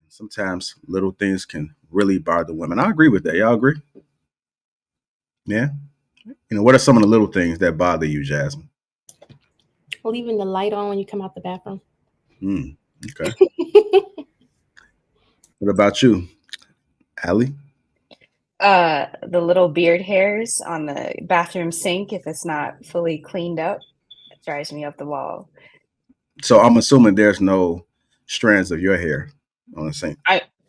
Sometimes little things can really bother women. I agree with that. Y'all agree? Yeah. What are some of the little things that bother you, Jasmine? Leaving the light on when you come out the bathroom. Okay. What about you, Allie? The little beard hairs on the bathroom sink, if it's not fully cleaned up, it drives me up the wall. So I'm assuming there's no strands of your hair on the sink.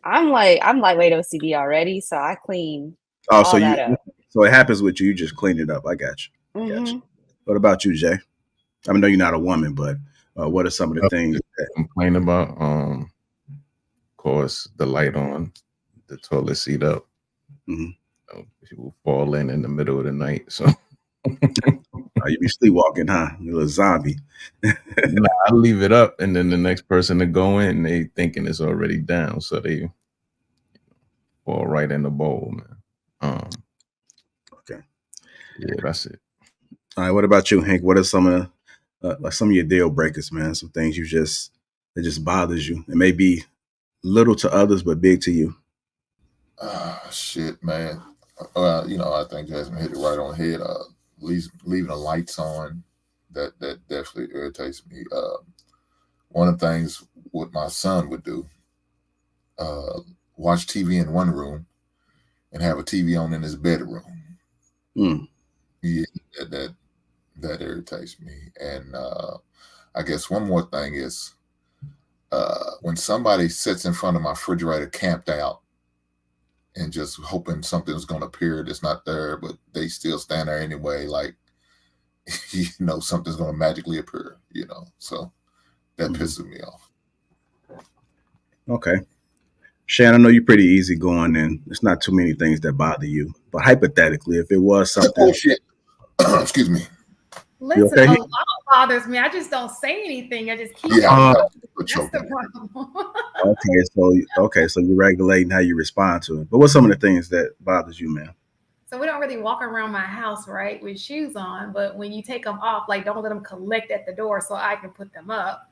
I'm lightweight OCD already, so I clean Oh, all that up. So it happens with you. You just clean it up. I got you. Got you. What about you, Jay? I know you're not a woman, but what are some of the things that complain about? Of course, the light on, the toilet seat up. People fall in the middle of the night. So you be sleepwalking, huh? You're a zombie. Nah, I leave it up, and then the next person to go in, they thinking it's already down, so they fall right in the bowl, man. Okay. Yeah, that's it. All right. What about you, Hank? What are some of your deal breakers, man? Some things that just bothers you. It may be little to others, but big to you. Shit, man. I think Jasmine hit it right on the head. Leaving the lights on, that definitely irritates me. One of the things what my son would do, watch TV in one room and have a TV on in his bedroom. Yeah, that irritates me. And I guess one more thing is when somebody sits in front of my refrigerator camped out and just hoping something's going to appear that's not there, but they still stand there anyway, like, something's going to magically appear, so that pisses me off. Okay. Shan, I know you're pretty easygoing and there's not too many things that bother you, but hypothetically, if it was something. Oh, shit. Excuse me. Listen, a lot bothers me. I just don't say anything. I just keep that's the problem. So you're regulating how you respond to it. But what's some of the things that bothers you, man? So we don't really walk around my house, right, with shoes on. But when you take them off, like, don't let them collect at the door so I can put them up.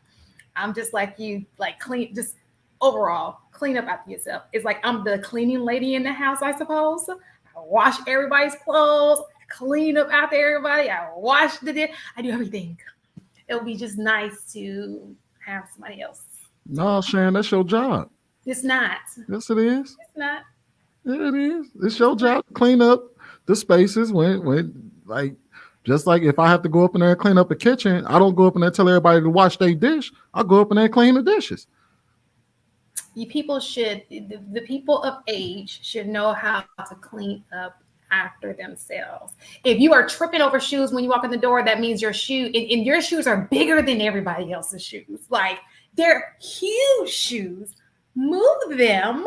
I'm just like you, like, clean, just overall clean up after yourself. It's like I'm the cleaning lady in the house, I suppose. I wash everybody's clothes, clean up after everybody. I wash the dish. I do everything. It would be just nice to have somebody else. No, Shan, that's your job. It's not. Yes, it is. It's not. Yeah, it is. It's your job to clean up the spaces when like, just like if I have to go up in there and clean up the kitchen, I don't go up in there and tell everybody to wash their dish. I'll go up in there and clean the dishes. The people of age should know how to clean up after themselves. If you are tripping over shoes when you walk in the door, that means your your shoes are bigger than everybody else's shoes. Like, they're huge shoes. Move them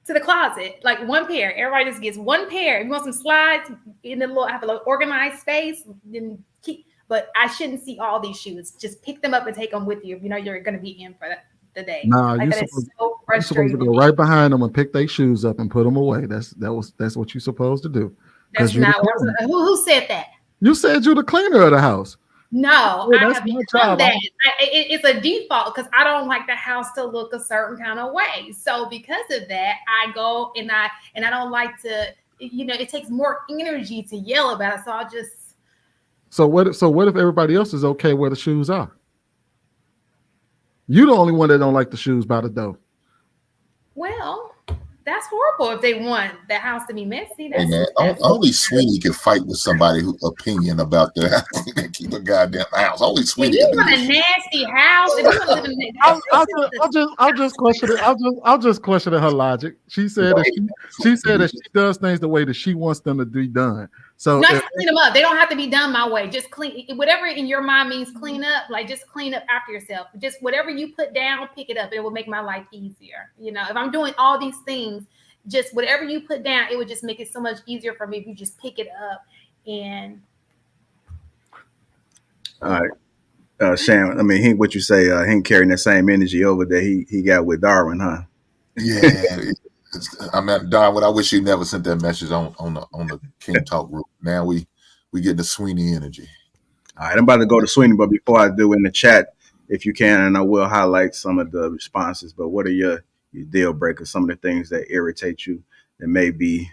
to the closet, like one pair. Everybody just gets one pair. If you want some slides in have a little organized space, then but I shouldn't see all these shoes. Just pick them up and take them with you. You're going to be in for the day. Nah, like, you're supposed to go right behind them and pick their shoes up and put them away. That's what you're supposed to do. That's not who said that. You said you're the cleaner of the house. No, I have become that. It's a default because I don't like the house to look a certain kind of way. So because of that, I go and I don't like to. It takes more energy to yell about it. So I'll just. So what if everybody else is okay where the shoes are? You're the only one that don't like the shoes by the door. Well, that's horrible if they want the house to be messy. Hey man, only Sweeney can fight with somebody whose opinion about their house. Keep a goddamn house. Only Sweeney. If you want a nasty house, if you want to live in I'll just question it. I'll just question her logic. She said that she does things the way that she wants them to be done. So not clean them up. They don't have to be done my way. Just clean whatever in your mind means clean up. Like, just clean up after yourself. Just whatever you put down, pick it up. It will make my life easier. If I'm doing all these things, just whatever you put down, it would just make it so much easier for me if you just pick it up. And all right, Shan. I mean, Hank, what you say? Hank carrying that same energy over there he got with Darwin, huh? Yeah. I mean, Darwin, I wish you never sent that message on the King Talk group. Now we get the Sweeney energy. All right, I'm about to go to Sweeney, but before I do, in the chat, if you can, and I will highlight some of the responses, but what are your deal breakers, some of the things that irritate you that may be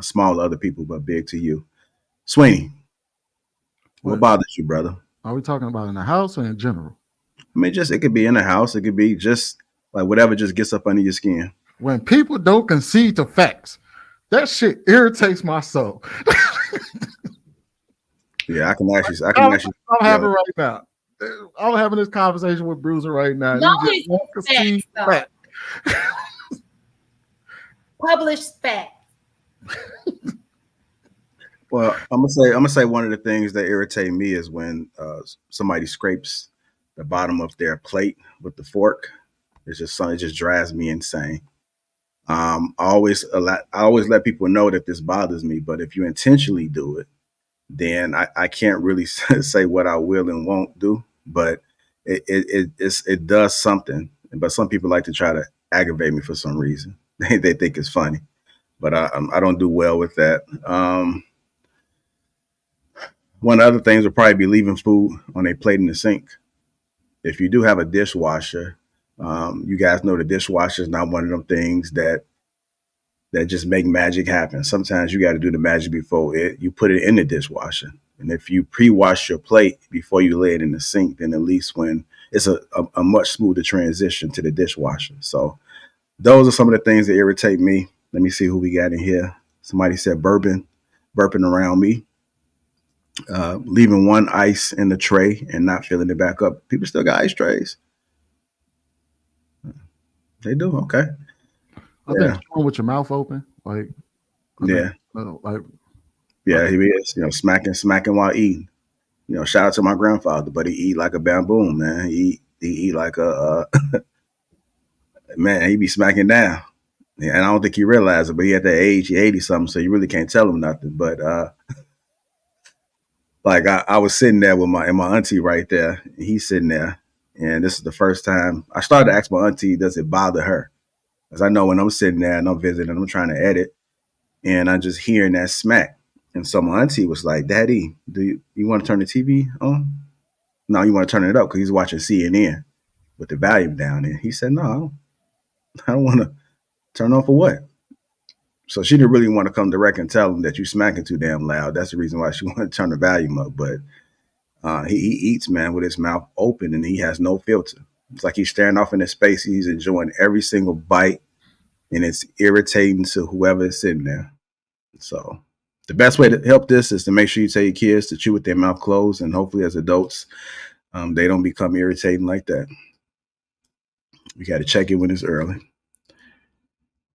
small to other people but big to you? Sweeney, what bothers you, brother? Are we talking about in the house or in general? I mean, just it could be in the house. It could be just like whatever just gets up under your skin. When people don't concede to facts, that shit irritates my soul. Yeah, I can actually. I'm having right now. I'm having this conversation with Bruiser right now. No, He just won't concede facts. Published facts. Well, I'm gonna say one of the things that irritate me is when somebody scrapes the bottom of their plate with the fork. It's just something. It just drives me insane. I always let people know that this bothers me, but if you intentionally do it, then I can't really say what I will and won't do. But it does something. But some people like to try to aggravate me for some reason. They think it's funny, but I don't do well with that. One of the other things would probably be leaving food on a plate in the sink. If you do have a dishwasher, you guys know the dishwasher is not one of them things that just make magic happen. Sometimes you got to do the magic before you put it in the dishwasher. And if you pre-wash your plate before you lay it in the sink, then at least when it's a much smoother transition to the dishwasher. So those are some of the things that irritate me. Let me see who we got in here. Somebody said burping around me. Leaving one ice in the tray and not filling it back up. People still got ice trays. They do. Okay. I think it's with your mouth open. Like, yeah. Like, yeah, he is, smacking while eating. Shout out to my grandfather, but he eat like a bamboo, man. He eat like a man, he be smacking down. And I don't think he realized it, but he at that age, he 80 something, so you really can't tell him nothing. But like I was sitting there with my auntie right there, and he's sitting there, and this is the first time I started to ask my auntie, does it bother her? Because I know when I'm sitting there and I'm visiting, I'm trying to edit, and I'm just hearing that smack. And so my auntie was like, Daddy, do you want to turn the TV on? No, you want to turn it up because he's watching CNN with the volume down. And he said, no, I don't want to turn on for what? So she didn't really want to come direct and tell him that you smacking too damn loud. That's the reason why she wanted to turn the volume up. But he eats, man, with his mouth open, and he has no filter. It's like he's staring off into space. He's enjoying every single bite, and it's irritating to whoever is sitting there. So the best way to help this is to make sure you tell your kids to chew with their mouth closed, and hopefully as adults, they don't become irritating like that. We got to check it when it's early.